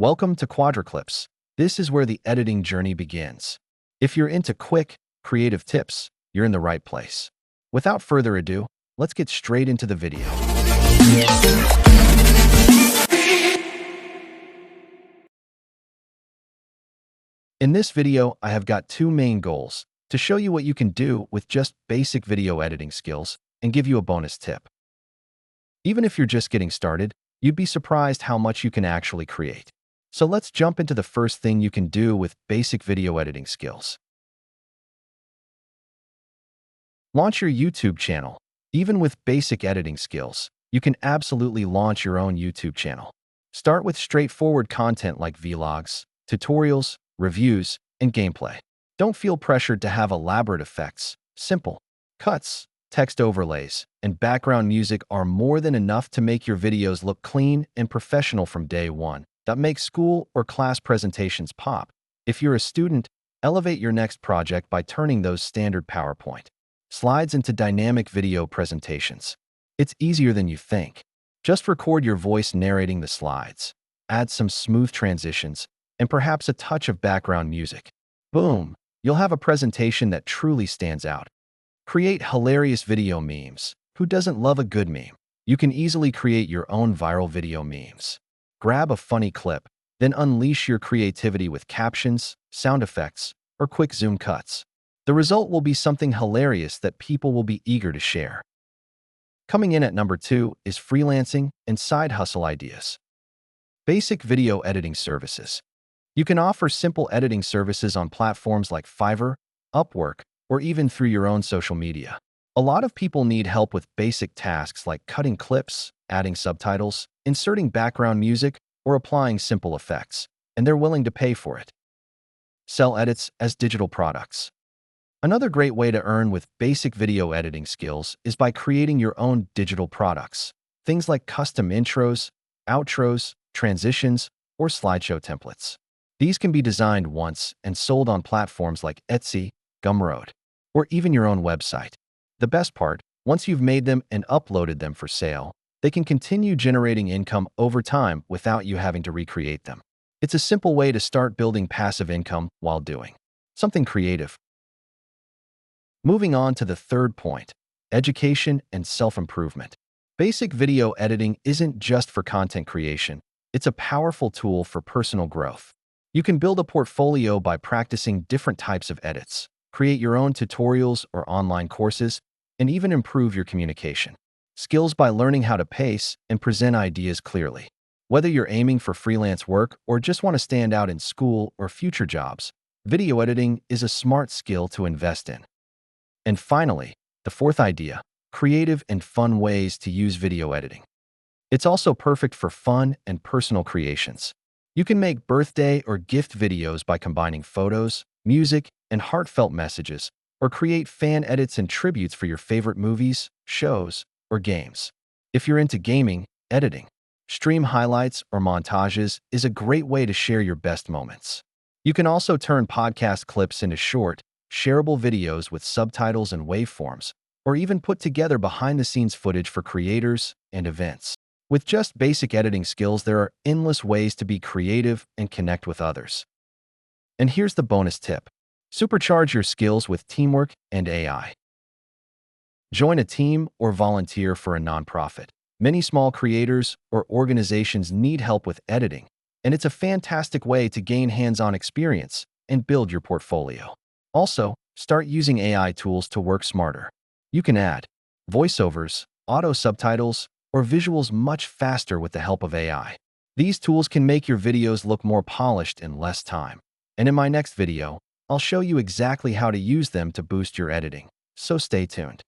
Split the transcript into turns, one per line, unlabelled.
Welcome to Quadroclipz. This is where the editing journey begins. If you're into quick, creative tips, you're in the right place. Without further ado, let's get straight into the video. In this video, I have got two main goals: to show you what you can do with just basic video editing skills and give you a bonus tip. Even if you're just getting started, you'd be surprised how much you can actually create. So let's jump into the first thing you can do with basic video editing skills. Launch your YouTube channel. Even with basic editing skills, you can absolutely launch your own YouTube channel. Start with straightforward content like vlogs, tutorials, reviews, and gameplay. Don't feel pressured to have elaborate effects. Simple cuts, text overlays, and background music are more than enough to make your videos look clean and professional from day one. That makes school or class presentations pop. If you're a student, elevate your next project by turning those standard PowerPoint slides into dynamic video presentations. It's easier than you think. Just record your voice narrating the slides, add some smooth transitions, and perhaps a touch of background music. Boom! You'll have a presentation that truly stands out. Create hilarious video memes. Who doesn't love a good meme? You can easily create your own viral video memes. Grab a funny clip, then unleash your creativity with captions, sound effects, or quick zoom cuts. The result will be something hilarious that people will be eager to share. Coming in at number 2 is freelancing and side hustle ideas. Basic video editing services. You can offer simple editing services on platforms like Fiverr, Upwork, or even through your own social media. A lot of people need help with basic tasks like cutting clips, adding subtitles, inserting background music, or applying simple effects, and they're willing to pay for it. Sell edits as digital products. Another great way to earn with basic video editing skills is by creating your own digital products. Things like custom intros, outros, transitions, or slideshow templates. These can be designed once and sold on platforms like Etsy, Gumroad, or even your own website. The best part, once you've made them and uploaded them for sale, they can continue generating income over time without you having to recreate them. It's a simple way to start building passive income while doing something creative. Moving on to the third point, education and self-improvement. Basic video editing isn't just for content creation. It's a powerful tool for personal growth. You can build a portfolio by practicing different types of edits, create your own tutorials or online courses, and even improve your communication skills by learning how to pace and present ideas clearly. Whether you're aiming for freelance work or just want to stand out in school or future jobs, video editing is a smart skill to invest in. And finally, the fourth idea, creative and fun ways to use video editing. It's also perfect for fun and personal creations. You can make birthday or gift videos by combining photos, music, and heartfelt messages, or create fan edits and tributes for your favorite movies, shows, or games. If you're into gaming, editing, stream highlights, or montages is a great way to share your best moments. You can also turn podcast clips into short, shareable videos with subtitles and waveforms, or even put together behind-the-scenes footage for creators and events. With just basic editing skills, there are endless ways to be creative and connect with others. And here's the bonus tip: supercharge your skills with teamwork and AI. Join a team or volunteer for a nonprofit. Many small creators or organizations need help with editing, and it's a fantastic way to gain hands-on experience and build your portfolio. Also, start using AI tools to work smarter. You can add voiceovers, auto subtitles, or visuals much faster with the help of AI. These tools can make your videos look more polished in less time. And in my next video, I'll show you exactly how to use them to boost your editing. So stay tuned.